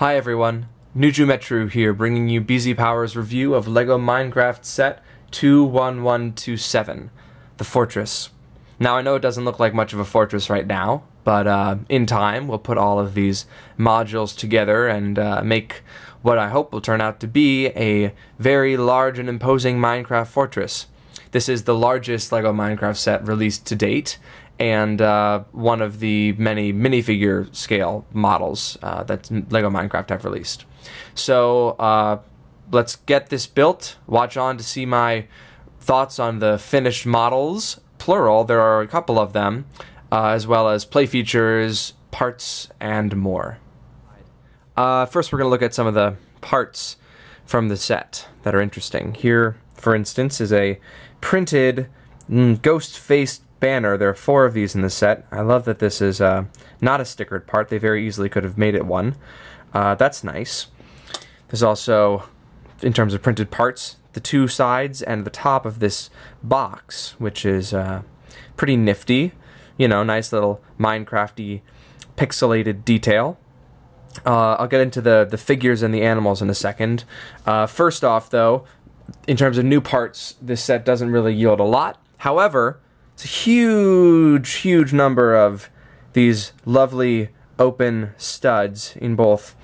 Hi everyone, Nuju Metru here, bringing you BZPower's review of LEGO Minecraft Set 21127, The Fortress. Now I know it doesn't look like much of a fortress right now, but in time we'll put all of these modules together and make what I hope will turn out to be a very large and imposing Minecraft fortress. This is the largest LEGO Minecraft set released to date, and one of the many minifigure scale models that LEGO Minecraft have released. So let's get this built. Watch on to see my thoughts on the finished models, plural, there are a couple of them, as well as play features, parts, and more. First we're going to look at some of the parts from the set that are interesting. Here, for instance, is a printed ghost-faced banner. There are 4 of these in the set. I love that this is not a stickered part. They very easily could have made it one. That's nice. There's also, in terms of printed parts, the 2 sides and the top of this box, which is pretty nifty. You know, nice little Minecraft-y pixelated detail. I'll get into the figures and the animals in a second. First off, though, in terms of new parts, this set doesn't really yield a lot. However, it's a huge number of these lovely open studs in both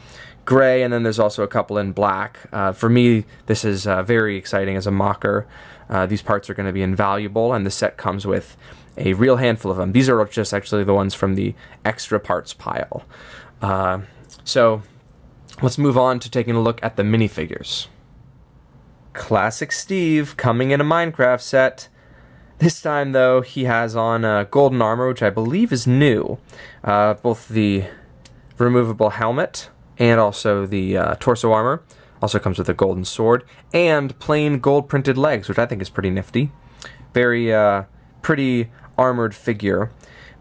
gray, and then there's also a couple in black. For me, this is very exciting as a mocker. These parts are going to be invaluable, and the set comes with a real handful of them. These are just actually the ones from the extra parts pile. So let's move on to taking a look at the minifigures. Classic Steve coming in a Minecraft set. This time, though, he has on golden armor, which I believe is new. Both the removable helmet and also the torso armor. Also comes with a golden sword and plain gold-printed legs, which I think is pretty nifty. Very pretty armored figure.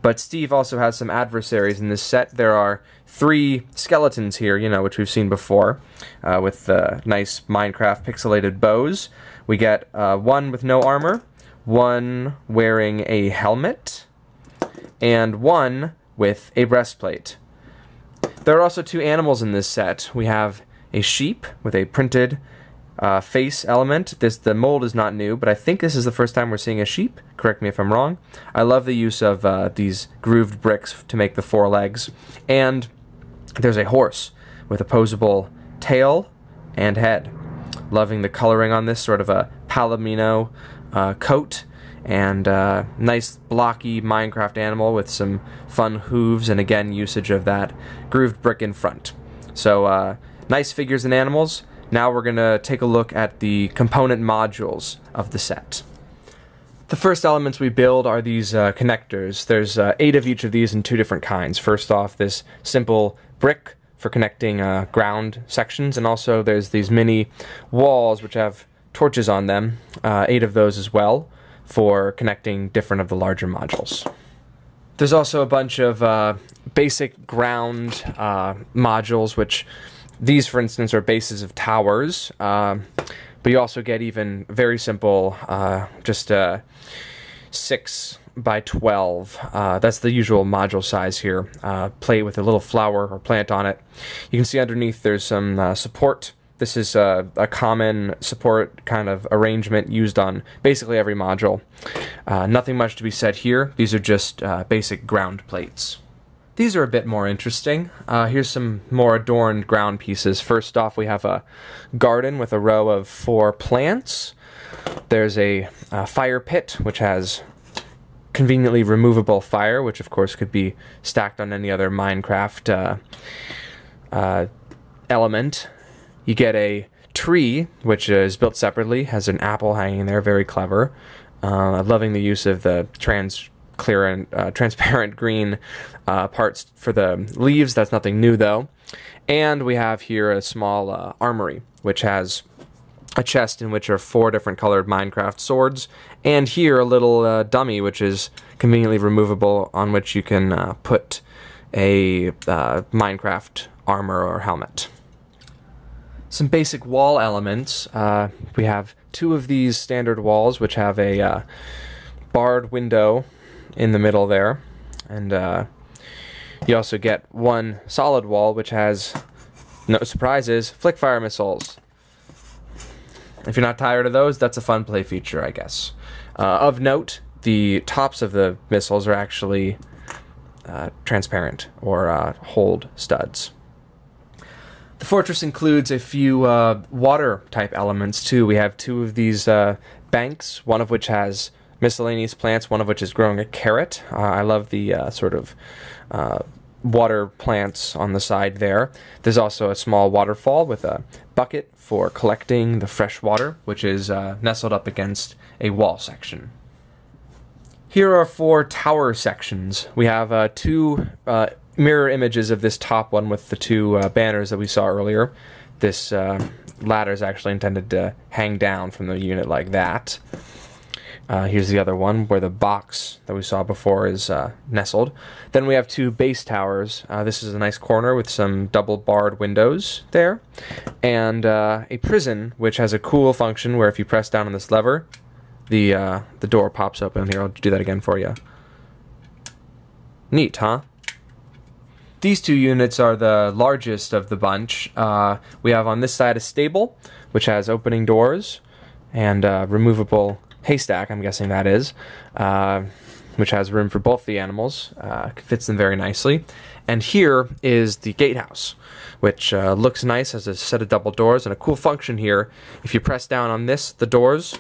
But Steve also has some adversaries in this set. There are 3 skeletons here, you know, which we've seen before, with nice Minecraft pixelated bows. We get one with no armor, one wearing a helmet, and one with a breastplate. There are also 2 animals in this set. We have a sheep with a printed face element. The mold is not new, but I think this is the first time we're seeing a sheep. Correct me if I'm wrong. I love the use of these grooved bricks to make the 4 legs. And there's a horse with opposable tail and head. Loving the coloring on this, sort of a palomino coat, and nice blocky Minecraft animal with some fun hooves, and again usage of that grooved brick in front. So nice figures and animals. Now we're going to take a look at the component modules of the set. The first elements we build are these connectors. There's 8 of each of these in 2 different kinds. First off, this simple brick for connecting ground sections, and also there's these mini walls which have torches on them, 8 of those as well, for connecting different of the larger modules. There's also a bunch of basic ground modules, which these, for instance, are bases of towers, but you also get even very simple, just 6 by 12. That's the usual module size here. Plate with a little flower or plant on it. You can see underneath there's some support. This is a common support kind of arrangement used on basically every module. Nothing much to be said here. These are just basic ground plates. These are a bit more interesting. Here's some more adorned ground pieces. First off, we have a garden with a row of 4 plants. There's a fire pit, which has conveniently removable fire, which of course could be stacked on any other Minecraft element. You get a tree, which is built separately, has an apple hanging there, very clever. Loving the use of the clear and transparent green parts for the leaves. That's nothing new though. And we have here a small armory, which has a chest in which are 4 different colored Minecraft swords, and here a little dummy which is conveniently removable, on which you can put a Minecraft armor or helmet. Some basic wall elements. We have 2 of these standard walls which have a barred window in the middle there, and you also get one solid wall which has No surprises, flick fire missiles. If you're not tired of those, that's a fun play feature, I guess. Of note, the tops of the missiles are actually transparent, or hold studs. The fortress includes a few water-type elements, too. We have two of these banks, one of which has miscellaneous plants, one of which is growing a carrot. I love the sort of water plants on the side there. There's also a small waterfall with a bucket for collecting the fresh water, which is nestled up against a wall section. Here are 4 tower sections. We have 2 mirror images of this top one with the 2 banners that we saw earlier. This ladder is actually intended to hang down from the unit like that. Here's the other one where the box that we saw before is nestled. Then we have 2 base towers. This is a nice corner with some double barred windows there. And a prison, which has a cool function where if you press down on this lever, the door pops open. Here, I'll do that again for you. Neat, huh? These 2 units are the largest of the bunch. We have on this side a stable, which has opening doors and removable haystack, I'm guessing that is, which has room for both the animals. Fits them very nicely. And here is the gatehouse, which looks nice, has a set of double doors, and a cool function here. If you press down on this, the doors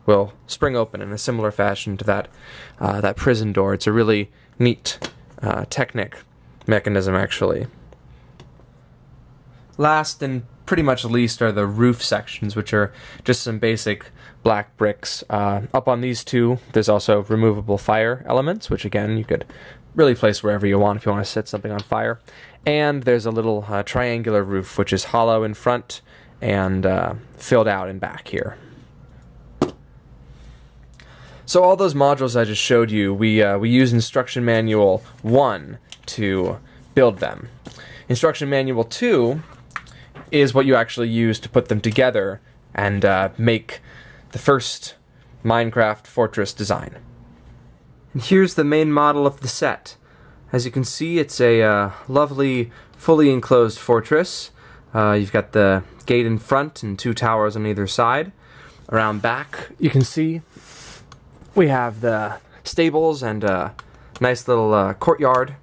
will spring open in a similar fashion to that prison door. It's a really neat technic mechanism, actually. Last and pretty much least are the roof sections, which are just some basic black bricks. Up on these 2, there's also removable fire elements, which again, you could really place wherever you want if you want to set something on fire. And there's a little triangular roof, which is hollow in front and filled out in back here. So all those modules I just showed you, we use Instruction Manual 1 to build them. Instruction Manual 2 is what you actually use to put them together and make the first Minecraft fortress design. And here's the main model of the set. As you can see, it's a lovely, fully enclosed fortress. You've got the gate in front and 2 towers on either side. Around back, you can see we have the stables and a nice little courtyard,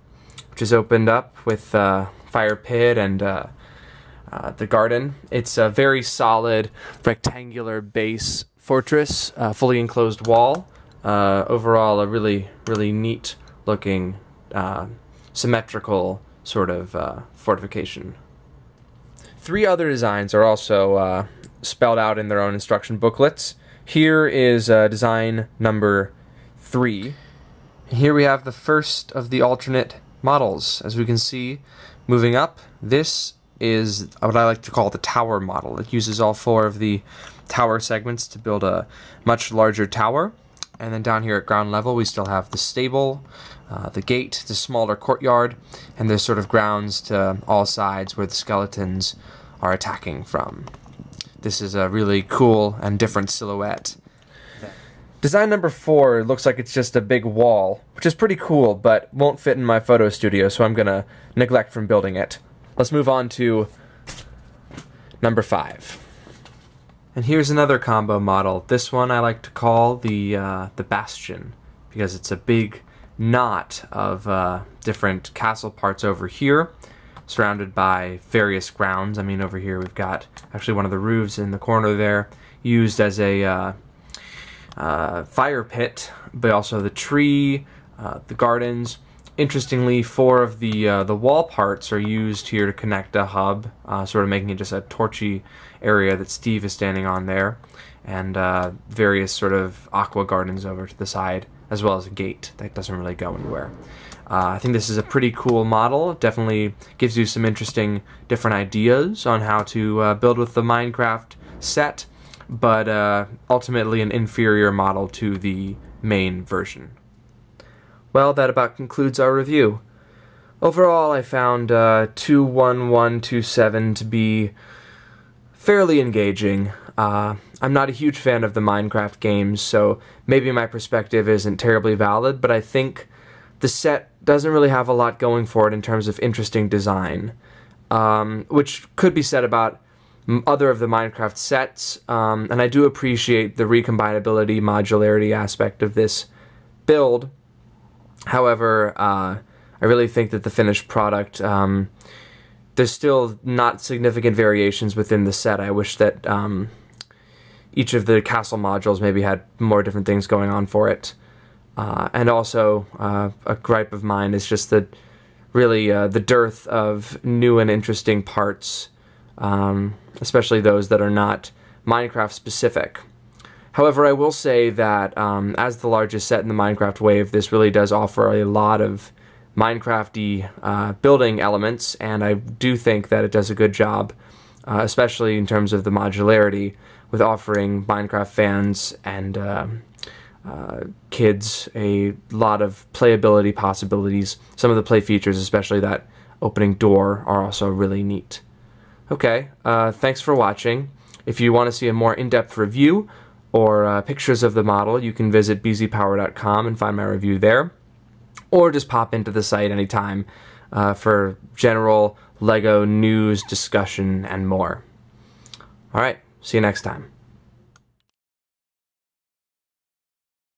which is opened up with fire pit and the garden. It's a very solid rectangular base fortress, fully enclosed wall. Overall, a really, really neat looking symmetrical sort of fortification. 3 other designs are also spelled out in their own instruction booklets. Here is design number 3. Here we have the first of the alternate models. As we can see, moving up, this is what I like to call the tower model. It uses all 4 of the tower segments to build a much larger tower. And then down here at ground level, we still have the stable, the gate, the smaller courtyard, and there's sort of grounds to all sides where the skeletons are attacking from. This is a really cool and different silhouette. Design number 4 looks like it's just a big wall, which is pretty cool, but won't fit in my photo studio, so I'm gonna neglect from building it. Let's move on to number 5. And here's another combo model. This one I like to call the Bastion, because it's a big knot of different castle parts over here, surrounded by various grounds. I mean, over here we've got actually one of the roofs in the corner there, used as a fire pit, but also the tree, the gardens. Interestingly, 4 of the wall parts are used here to connect a hub, sort of making it just a torchy area that Steve is standing on there, and various sort of aqua gardens over to the side, as well as a gate that doesn't really go anywhere. I think this is a pretty cool model. It definitely gives you some interesting different ideas on how to build with the Minecraft set, but ultimately an inferior model to the main version. Well, that about concludes our review. Overall, I found 21127 to be fairly engaging. I'm not a huge fan of the Minecraft games, so maybe my perspective isn't terribly valid, but I think the set doesn't really have a lot going for it in terms of interesting design. which could be said about other of the Minecraft sets, and I do appreciate the recombinability, modularity aspect of this build. However, I really think that the finished product, there's still not significant variations within the set. I wish that each of the castle modules maybe had more different things going on for it. And also, a gripe of mine is just that really the dearth of new and interesting parts, especially those that are not Minecraft specific. However, I will say that as the largest set in the Minecraft wave, this really does offer a lot of Minecraft-y building elements, and I do think that it does a good job, especially in terms of the modularity, with offering Minecraft fans and kids a lot of playability possibilities. Some of the play features, especially that opening door, are also really neat. Okay, thanks for watching. If you want to see a more in-depth review or pictures of the model, you can visit BZPower.com and find my review there. Or just pop into the site anytime for general LEGO news, discussion, and more. Alright, see you next time.